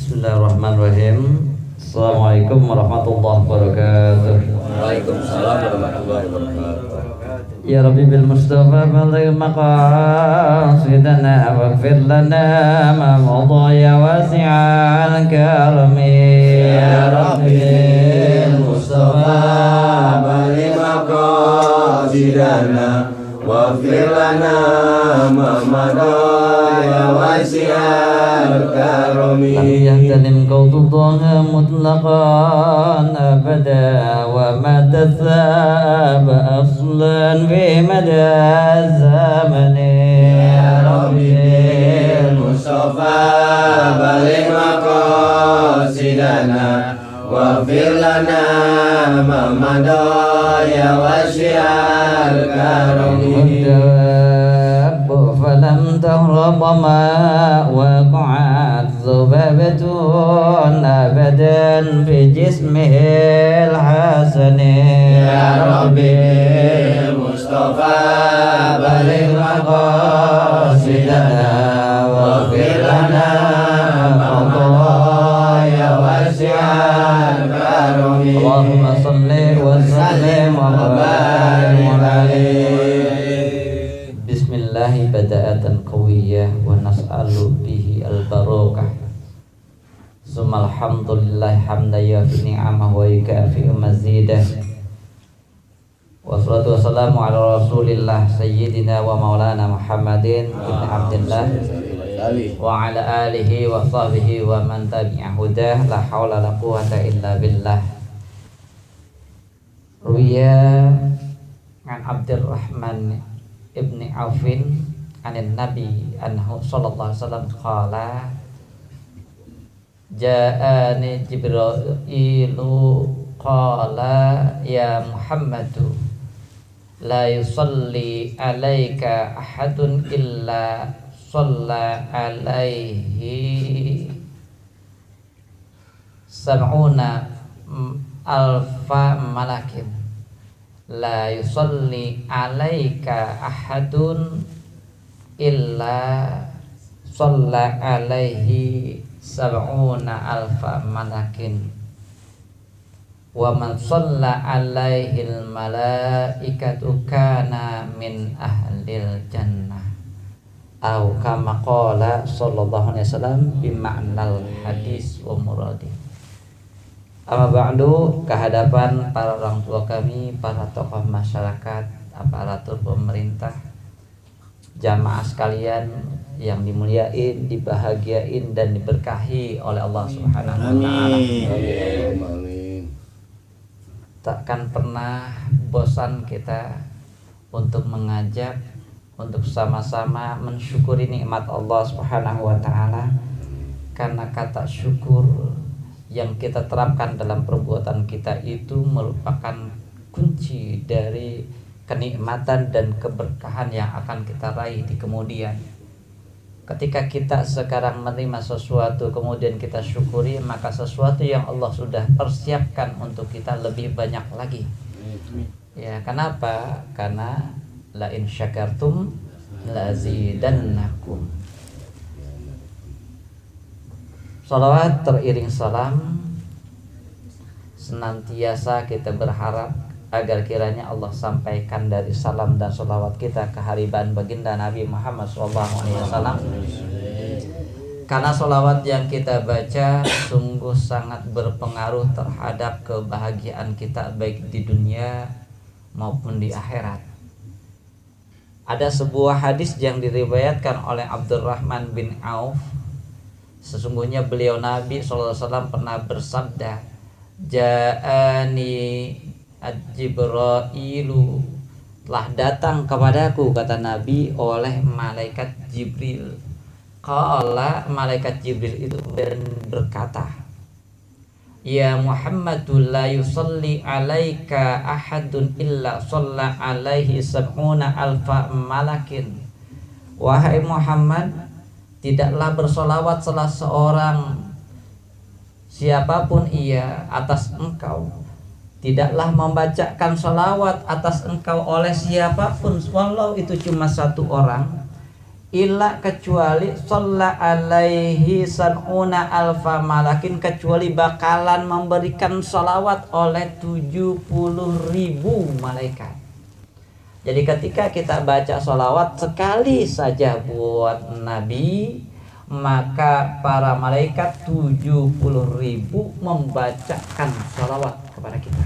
Bismillahirrahmanirrahim. Assalamualaikum warahmatullahi wabarakatuh. Waalaikumsalam warahmatullahi wabarakatuh. Ya Rabbi bil Mustafa baligh maqasidana waghfir lana ma madha ya wasi'al karami. Ya Rabbi bil Mustafa baligh maqasidana waghfir lana ma madha ya wasi'al karami. Lam yahtalim qawdullaha mutlaqan abada wa ma tathaba aslan fi mada zamani. Ya Rabbi bil Mustafa baligh maqasidana waghfir lana ma madha ya wasi'al karami. فلم تهرب ما وقعت ذبابة أبدا في جسمه الحسن. يا ربي المصطفى بلغ مقاصدنا واغفر لنا خطايا واسع الكرم. اللهم صل وسلم وبارك عليه. Bismillahi bada'atan qawiyah wa nas'alu bihi al-barakah. Summa alhamdulillah hamdan yafi ni'amah wa yukafi'u mazidah. Wassalatu wassalamu ala rasulillah sayyidina wa maulana Muhammadin ibn Abdillah wa ala alihi wa sahbihi wa man tabi'a hudah. La hawla la quwata illa billah. Ruya an Abdurrahman Ibni Aufin anin Nabi anhu sallallahu alaihi wasallam qala ja'ani Jibrailu qala ya Muhammadu la yusalli alaika ahadun illa shalla alaihi sab'una alfa malakin. La yusalli alaika ahadun illa shalla alaihi sab'una alfa malakin wa man shalla alaihi al malaikatu kana min ahlil jannah au kama qala sallallahu alaihi wasallam bi ma'nal hadis wa muradih. Amma ba'du, kehadapan para orang tua kami, para tokoh masyarakat, aparatur pemerintah, jamaah sekalian yang dimuliain, dibahagiain dan diberkahi oleh Allah Subhanahu wa taala. Amin. Takkan pernah bosan kita untuk mengajak, untuk sama-sama mensyukuri nikmat Allah Subhanahu wa taala, karena kata syukur yang kita terapkan dalam perbuatan kita itu merupakan kunci dari kenikmatan dan keberkahan yang akan kita raih di kemudian. Ketika kita sekarang menerima sesuatu kemudian kita syukuri, maka sesuatu yang Allah sudah persiapkan untuk kita lebih banyak lagi. Ya, kenapa? Karena la in syakartum lazidannakum. Salawat teriring salam senantiasa kita berharap agar kiranya Allah sampaikan dari salam dan salawat kita ke hariban baginda Nabi Muhammad SAW. Karena salawat yang kita baca sungguh sangat berpengaruh terhadap kebahagiaan kita baik di dunia maupun di akhirat. Ada sebuah hadis yang diriwayatkan oleh Abdurrahman bin Auf. Sesungguhnya beliau Nabi SAW pernah bersabda, Ja'ani Jibrailu, telah datang kepadaku, kata Nabi, oleh malaikat Jibril. Qala, malaikat Jibril itu berkata, Ya Muhammadul la yusalli alaika ahadun illa shalla alaihi sab'una alfa malakin. Wahai Muhammad, tidaklah bersolawat salah seorang siapapun ia atas engkau, tidaklah membacakan solawat atas engkau oleh siapapun, walau itu cuma satu orang, illa kecuali shalla alaihi san'una alfa malakin, kecuali bakalan memberikan salawat oleh 70.000 malaikat. Jadi ketika kita baca salawat sekali saja buat Nabi, maka para malaikat 70.000 membacakan salawat kepada kita.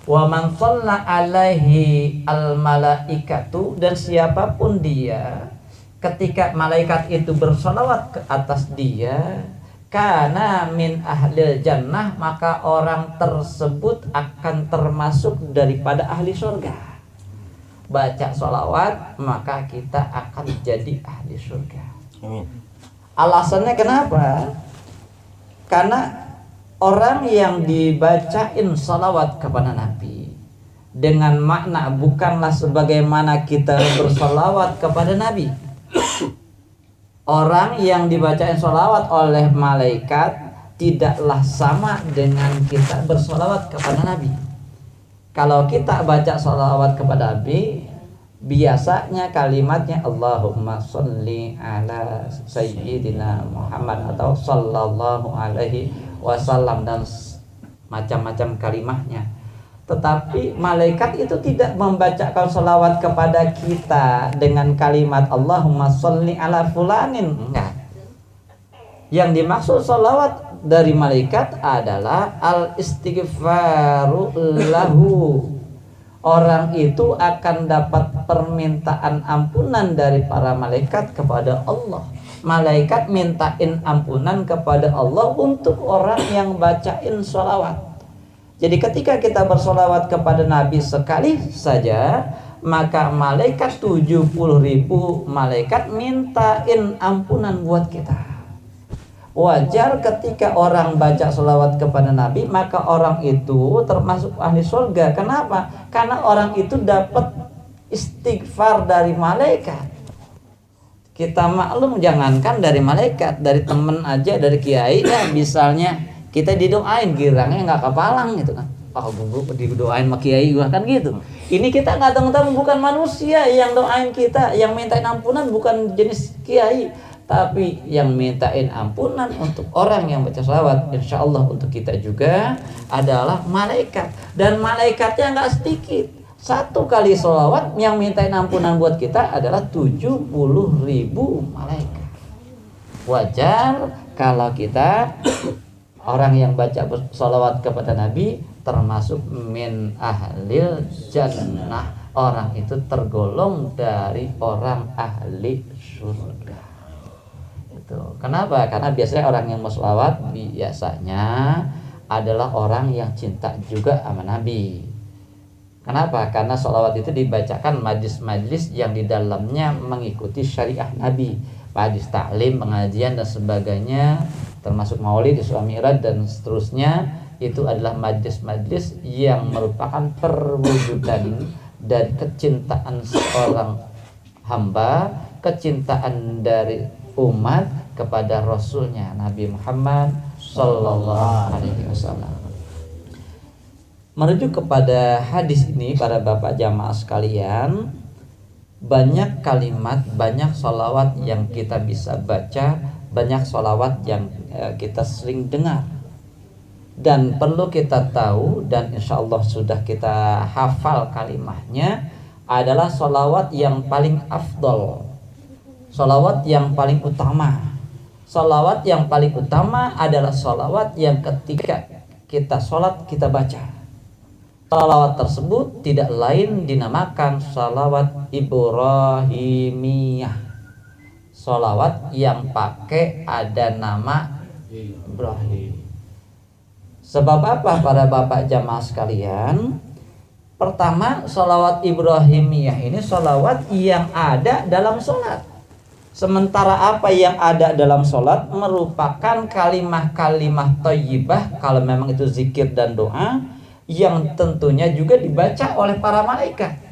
Wa man shalla alaihi al malaikatu, dan siapapun dia ketika malaikat itu bersalawat ke atas dia, kana min ahlil jannah, maka orang tersebut akan termasuk daripada ahli surga. Baca salawat maka kita akan jadi ahli surga. Amin. Alasannya kenapa? Karena orang yang dibacain salawat kepada Nabi dengan makna bukanlah sebagaimana kita bersalawat kepada Nabi. Orang yang dibacain salawat oleh malaikat tidaklah sama dengan kita bersalawat kepada Nabi. Kalau kita baca salawat kepada Nabi, biasanya kalimatnya Allahumma sholli ala sayyidina Muhammad atau sallallahu alaihi wasallam dan macam-macam kalimatnya. Tetapi malaikat itu tidak membacakan salawat kepada kita dengan kalimat Allahumma sholli ala fulanin, enggak. Yang dimaksud salawat dari malaikat adalah al-istighfaru lahu. Orang itu akan dapat permintaan ampunan dari para malaikat kepada Allah. Malaikat mintain ampunan kepada Allah untuk orang yang bacain sholawat. Jadi ketika kita bersolawat kepada Nabi sekali saja, maka malaikat 70.000 malaikat mintain ampunan buat kita. Wajar ketika orang baca sholawat kepada Nabi, maka orang itu termasuk ahli surga. Kenapa? Karena orang itu dapat istighfar dari malaikat. Kita maklum, jangankan dari malaikat, dari temen aja, dari kiai ya, misalnya kita didoain girangnya nggak kepalang gitu kan. Oh, gue didoain sama kiai gua kan gitu. Ini kita nggak tahu bukan manusia yang doain kita, yang mintain ampunan bukan jenis kiai, tapi yang mintain ampunan untuk orang yang baca sholawat, insya Allah untuk kita juga adalah malaikat. Dan malaikatnya nggak sedikit. Satu kali sholawat yang mintain ampunan buat kita adalah 70.000 malaikat. Wajar kalau kita orang yang baca sholawat kepada Nabi termasuk min ahlil jannah. Orang itu tergolong dari orang ahli surga. Kenapa? Karena biasanya orang yang bersolawat biasanya adalah orang yang cinta juga sama Nabi. Kenapa? Karena sholawat itu dibacakan majlis-majlis yang di dalamnya mengikuti syariah Nabi, majlis taklim, pengajian dan sebagainya, termasuk maulid, Isra Mi'raj dan seterusnya. Itu adalah majlis-majlis yang merupakan perwujudan dari kecintaan seorang hamba, kecintaan dari umat kepada Rasulnya Nabi Muhammad Sallallahu Alaihi Wasallam. Merujuk kepada hadis ini, para bapak jamaah sekalian, banyak kalimat, banyak sholawat yang kita bisa baca, banyak sholawat yang kita sering dengar. Dan perlu kita tahu, dan insya Allah sudah kita hafal kalimatnya, adalah sholawat yang paling afdol, sholawat yang paling utama. Sholawat yang paling utama adalah sholawat yang ketika kita sholat kita baca. Sholawat tersebut tidak lain dinamakan sholawat Ibrahimiyah. Sholawat yang pakai ada nama Ibrahim. Sebab apa para bapak jamaah sekalian? Pertama, sholawat Ibrahimiyah ini sholawat yang ada dalam sholat. Sementara apa yang ada dalam sholat merupakan kalimah-kalimah thayyibah, kalau memang itu zikir dan doa, yang tentunya juga dibaca oleh para malaikat.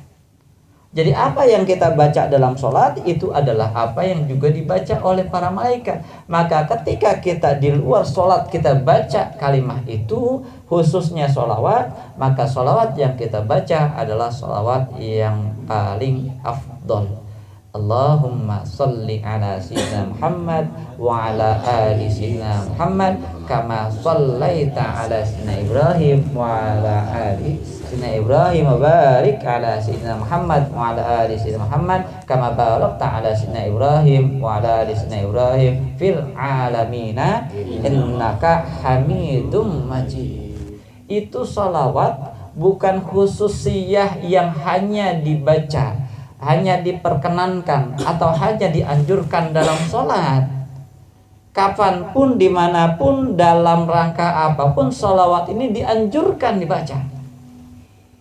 Jadi apa yang kita baca dalam sholat itu adalah apa yang juga dibaca oleh para malaikat. Maka ketika kita di luar sholat kita baca kalimah itu, khususnya sholawat, maka sholawat yang kita baca adalah sholawat yang paling afdol. Allahumma salli ala sayyidina Muhammad wa ala ali sayyidina Muhammad kama sallaita ala sayyidina Ibrahim wa ala ali sayyidina Ibrahim wa barik ala sayyidina Muhammad wa ala ali sayyidina Muhammad kama barakta ala sayyidina Ibrahim wa ala ali sayyidina Ibrahim fil alamina innaka Hamidum Majid. Itu salawat bukan khususiyah yang hanya dibaca, hanya diperkenankan atau hanya dianjurkan dalam sholat. Kapanpun, dimanapun, dalam rangka apapun, sholawat ini dianjurkan dibaca.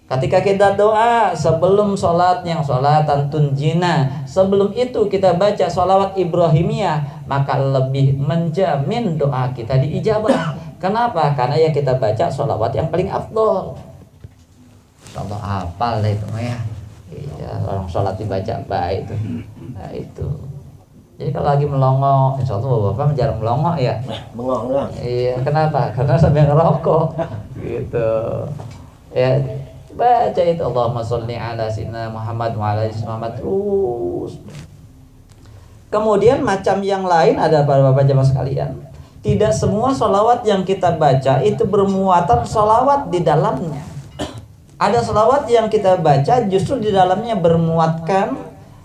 Ketika kita doa sebelum sholat yang sholatan tunjina, sebelum itu kita baca sholawat Ibrahimiyah, maka lebih menjamin doa kita diijabah. Kenapa? Karena ya kita baca sholawat yang paling afdol. Contoh hafal itu ya. Iya, orang sholat dibaca baik itu. Nah, itu. Jadi kalau lagi melongo, insya Allah Bapak jarang melongo ya. Bengong lah. Iya, kenapa? Karena sambil ngerokok. Gitu. Ya, baca itu Allahumma sholli ala sayyidina Muhammad wa ala ali Muhammad terus. Kemudian macam yang lain ada para Bapak jemaah sekalian. Tidak semua sholawat yang kita baca itu bermuatan sholawat di dalamnya. Ada sholawat yang kita baca justru di dalamnya bermuatkan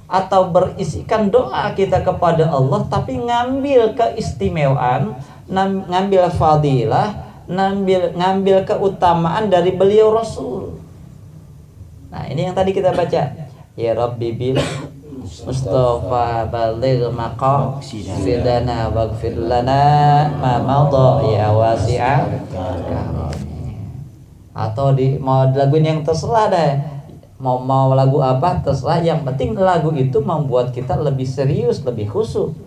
atau berisikan doa kita kepada Allah, tapi ngambil keistimewaan, ngambil fadilah, ngambil keutamaan dari beliau Rasul. Nah, ini yang tadi kita baca. Ya Rabbi bil Mustafa baligh maqasidana waghfir lana ma madha ya wasi'a. Atau mau laguin yang terserah deh, mau lagu apa terserah, yang penting lagu itu membuat kita lebih serius, lebih khusyuk,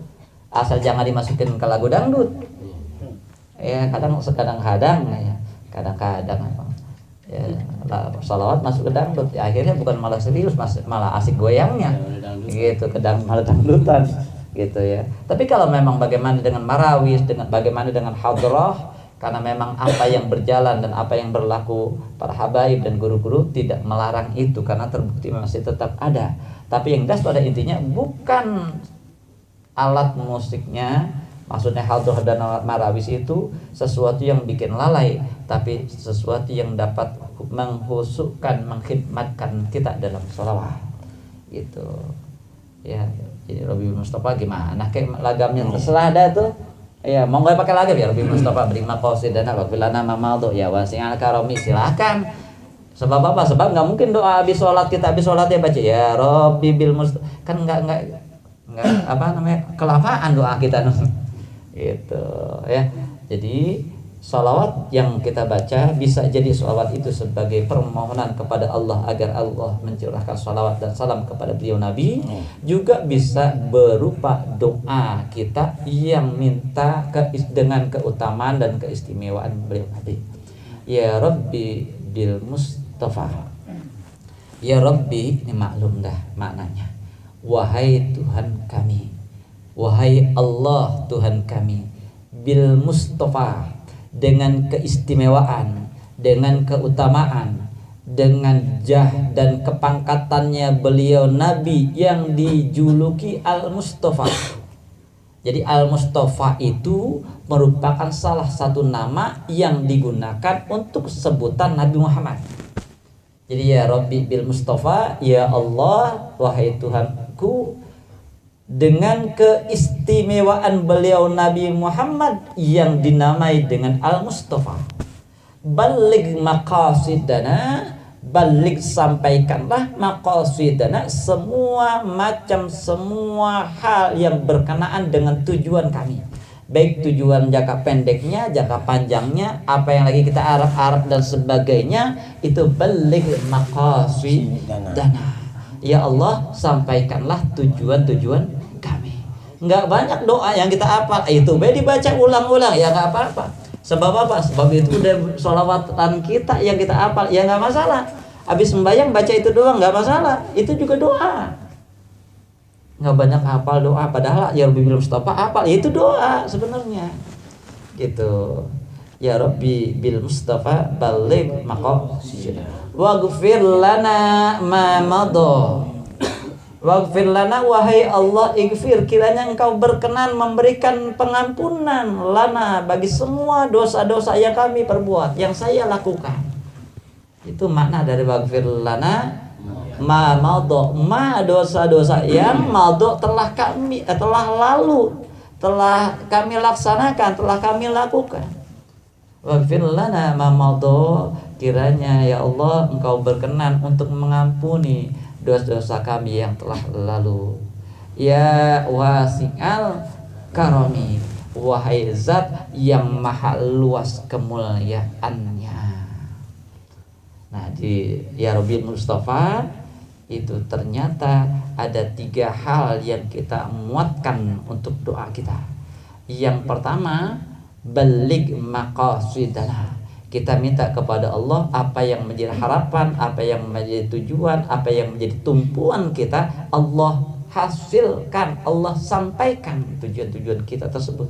asal jangan dimasukin ke lagu dangdut ya. Kadang-kadang ya, ya salawat masuk ke dangdut ya, akhirnya bukan malah serius, malah asik goyangnya gitu, malah dangdutan gitu ya. Tapi kalau memang bagaimana dengan marawis, bagaimana dengan hadrah, karena memang apa yang berjalan dan apa yang berlaku para habaib dan guru-guru tidak melarang itu, karena terbukti masih tetap ada. Tapi yang jelas pada intinya bukan alat musiknya, maksudnya hadrah dan marawis itu sesuatu yang bikin lalai, tapi sesuatu yang dapat menghusukkan, mengkhidmatkan kita dalam sholawat gitu ya. Jadi Rabbi Mustafa gimana kayak lagamnya terserah dah tuh. Ya, mau nggak pakai lagi biar Rabbi Mustafa beri maqasidana wa filana mamadhu ya wasi'al karami, silakan. Sebab apa? Sebab nggak mungkin doa habis sholat ya baca ya Rabbi bil Mustafa, kan nggak apa namanya, kelamaan doa kita gitu ya. Jadi sholawat yang kita baca bisa jadi sholawat itu sebagai permohonan kepada Allah agar Allah mencurahkan sholawat dan salam kepada beliau Nabi, juga bisa berupa doa kita yang minta dengan keutamaan dan keistimewaan beliau Nabi. Ya Rabbi bil Mustafa, ya Rabbi, ini maklum dah maknanya, wahai Tuhan kami, wahai Allah Tuhan kami, bil Mustafa, dengan keistimewaan, dengan keutamaan, dengan jah dan kepangkatannya beliau Nabi yang dijuluki Al-Mustafa. Jadi Al-Mustafa itu merupakan salah satu nama yang digunakan untuk sebutan Nabi Muhammad. Jadi ya Rabbi bil Mustafa, ya Allah, wahai Tuhanku, dengan keistimewaan beliau Nabi Muhammad yang dinamai dengan Al-Mustafa. Baligh maqasidana, baligh sampaikanlah maqasidana, semua hal yang berkenaan dengan tujuan kami, baik tujuan jangka pendeknya, jangka panjangnya, apa yang lagi kita harap-harap dan sebagainya, itu baligh maqasidana. Ya Allah, sampaikanlah tujuan-tujuan kami. Nggak banyak doa yang kita hafal, itu dibaca ulang-ulang ya nggak apa-apa. Sebab apa? Sebab itu udah sholawatan kita yang kita hafal, ya nggak masalah. Habis sembahyang baca itu doang nggak masalah, itu juga doa. Nggak banyak hafal doa, padahal ya Rabbi bil Mustafa hafal, itu doa sebenarnya. Gitu. Ya Rabbi bil Mustafa baligh maqasidana waghfir lana ma madha. Waghfir lana, wahai Allah, ighfir, kiranya engkau berkenan memberikan pengampunan lana bagi semua dosa-dosa yang kami perbuat, yang saya lakukan. Itu makna dari waghfir lana ma madha, ma dosa-dosa yang madha telah lalu, telah kami laksanakan, telah kami lakukan. Waghfir lana ma madha, kiranya ya Allah engkau berkenan untuk mengampuni dosa-dosa kami yang telah lalu. Ya wasi'al karami, wahai zat yang maha luas kemuliaannya. Nah, di Ya Rabbil Mustafa itu ternyata ada 3 hal yang kita muatkan untuk doa kita. Yang pertama, baligh maqasidana. Kita minta kepada Allah apa yang menjadi harapan, apa yang menjadi tujuan, apa yang menjadi tumpuan kita, Allah hasilkan, Allah sampaikan tujuan-tujuan kita tersebut.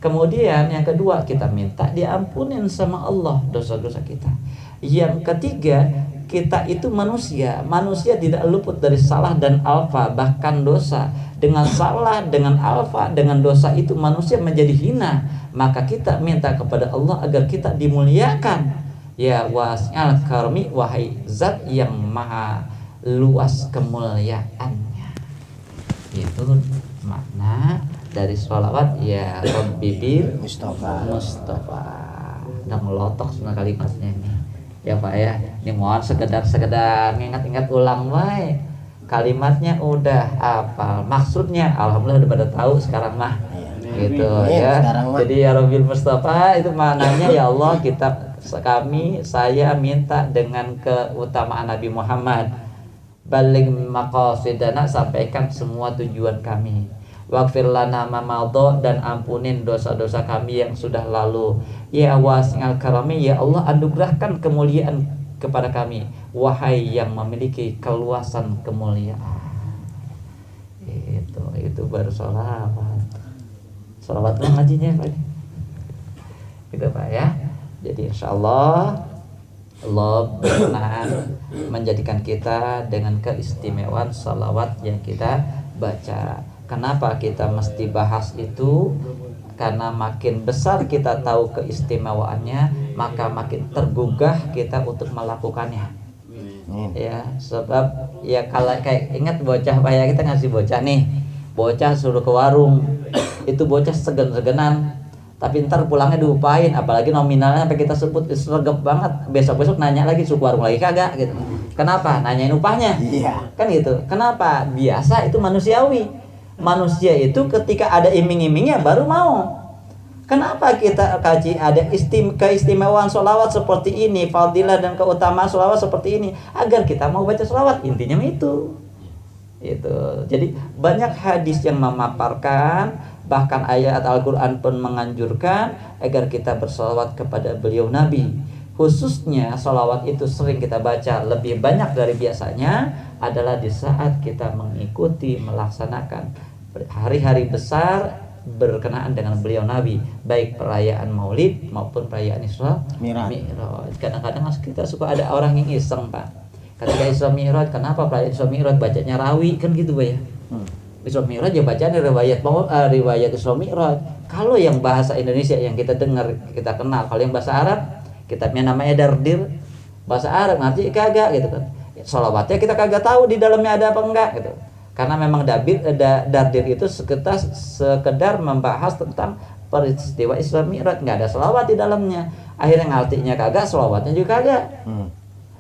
Kemudian yang kedua, kita minta diampunin sama Allah dosa-dosa kita. Yang ketiga, kita itu manusia tidak luput dari salah dan alfa, bahkan dosa. Dengan salah, dengan alfa, dengan dosa itu manusia menjadi hina. Maka kita minta kepada Allah agar kita dimuliakan. Ya wasi'al karmi, wahai zat yang maha luas kemuliaannya. Itu makna dari sholawat ya Rabbi bil Mustafa. Udah melotok semua kalimatnya ini. Ya Pak ya, ini mohon sekedar ngingat-ingat ulang wae. Kalimatnya udah hafal, maksudnya alhamdulillah udah pada tahu sekarang mah. Gitu ya. Jadi ya Rabbil Mustafa itu maknanya ya Allah, saya minta dengan keutamaan Nabi Muhammad, baligh maqasidana, sampaikan semua tujuan kami. Waghfir lana ma madha, dan ampunin dosa-dosa kami yang sudah lalu. Ya wasi'al karami, ya Allah anugerahkan kemuliaan kepada kami, wahai yang memiliki keluasan kemuliaan. Itu baru sholawat. Sholawat ngajinya Pak. Gitu Pak ya. Jadi insyaallah Allah berkenan menjadikan kita dengan keistimewaan sholawat yang kita baca. Kenapa kita mesti bahas itu? Karena makin besar kita tahu keistimewaannya, maka makin tergugah kita untuk melakukannya. Ya, sebab ya kalau kayak ingat bocah Pak ya, kita ngasih bocah nih, bocah suruh ke warung, itu bocah segen-segenan, tapi ntar pulangnya diupain, apalagi nominalnya sampai kita sebut sergap banget, besok-besok nanya lagi suruh warung lagi kagak gitu. Kenapa? Nanyain upahnya. Kan gitu. Kenapa? Biasa, itu manusiawi. Manusia itu ketika ada iming-imingnya baru mau. Kenapa kita kaji ada keistimewaan sholawat seperti ini, fadilah dan keutamaan sholawat seperti ini, agar kita mau baca sholawat. Intinya itu. Jadi banyak hadis yang memaparkan, bahkan ayat Al-Quran pun menganjurkan agar kita bersolawat kepada beliau Nabi. Khususnya sholawat itu sering kita baca lebih banyak dari biasanya adalah di saat kita mengikuti, melaksanakan hari-hari besar berkenaan dengan beliau Nabi, baik perayaan Maulid maupun perayaan Isra Mi'raj. Kadang-kadang kita suka ada orang yang iseng Pak, ketika Isra Mi'raj, kenapa perayaan Isra Mi'raj bacanya rawi kan gitu Pak ya. Isra Mi'raj ya bacanya riwayat Isra Mi'raj. Kalau yang bahasa Indonesia yang kita dengar, kita kenal, kalau yang bahasa Arab kitabnya namanya Dardir, bahasa Arab nanti kagak gitu kan. Sholawatnya kita kagak tahu di dalamnya ada apa enggak gitu. Karena memang Dardir itu sekedar membahas tentang peristiwa Isra Mi'raj, nggak ada sholawat di dalamnya. Akhirnya ngartinya kagak, sholawatnya juga kagak.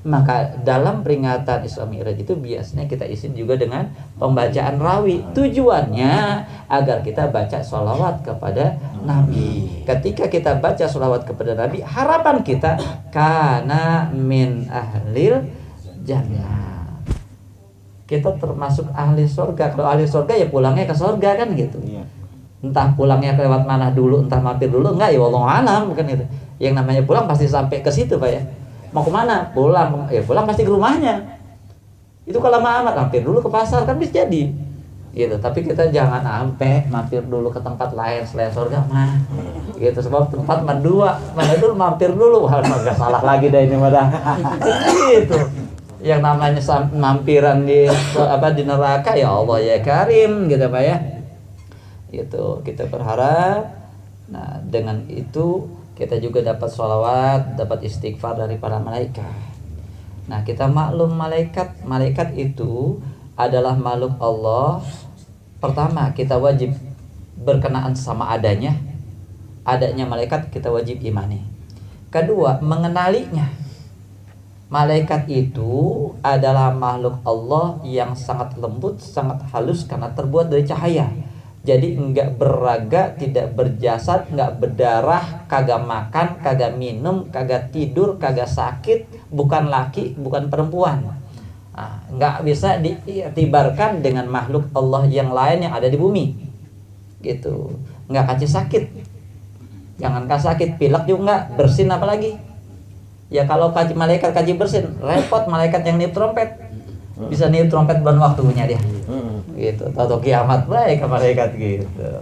Maka dalam peringatan Isra Mi'raj itu biasanya kita isi juga dengan pembacaan rawi. Tujuannya agar kita baca sholawat kepada Nabi. Ketika kita baca sholawat kepada Nabi, harapan kita kana min ahlil jannah, kita termasuk ahli surga. Kalau ahli surga ya pulangnya ke surga kan gitu. Entah pulangnya lewat mana dulu, entah mampir dulu, enggak ya wallahu alam kan itu. Yang namanya pulang pasti sampai ke situ Pak ya. Mau kemana? Pulang, ya pulang pasti ke rumahnya. Itu kalau lama amat mampir dulu ke pasar kan bisa jadi. Gitu. Tapi kita jangan sampai mampir dulu ke tempat lain selain surga mah. Gitu, sebab tempat mah dua, mana dulu mampir dulu, wah enggak salah lagi dah ini mah dah. Gitu. yang namanya mampiran di di neraka, ya Allah ya Karim gitu Pak ya. Itu kita berharap. Nah, dengan itu kita juga dapat sholawat, dapat istighfar dari para malaikat. Nah, kita maklum malaikat itu adalah makhluk Allah. Pertama, kita wajib berkenaan sama adanya malaikat, kita wajib imani. Kedua, mengenalinya. Malaikat itu adalah makhluk Allah yang sangat lembut, sangat halus karena terbuat dari cahaya. Jadi enggak beraga, tidak berjasad, enggak berdarah, kagak makan, kagak minum, kagak tidur, kagak sakit, bukan laki, bukan perempuan. Nah, enggak bisa diiktibarkan dengan makhluk Allah yang lain yang ada di bumi. Gitu. Enggak kaci sakit. Jangankan sakit, pilek juga enggak, bersin apalagi. Ya kalau malaikat kaji bersin, repot malaikat yang niup trompet. Bisa niup trompet bulan waktunya dia. Gitu, atau kiamat baik malaikat gitu.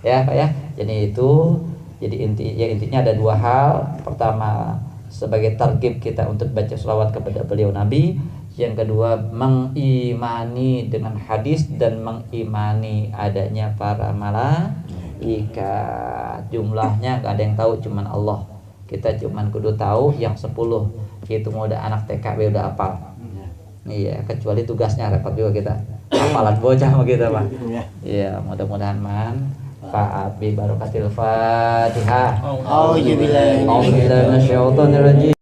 Ya Pak ya. Jadi itu, intinya ada dua hal. Pertama, sebagai targib kita untuk baca sholawat kepada beliau Nabi. Yang kedua, mengimani dengan hadis dan mengimani adanya para malaikat. Jumlahnya gak ada yang tahu, cuman Allah. Kita cuman kudu tahu yang 10. Itu udah anak TKB udah hafal. Iya, kecuali tugasnya repot juga kita. Hafalan bocah sama kita, Pak. Iya, mudah-mudahan Pak Abi barokatil Fatihah. Auzubillahi Minasyaitonir rajim.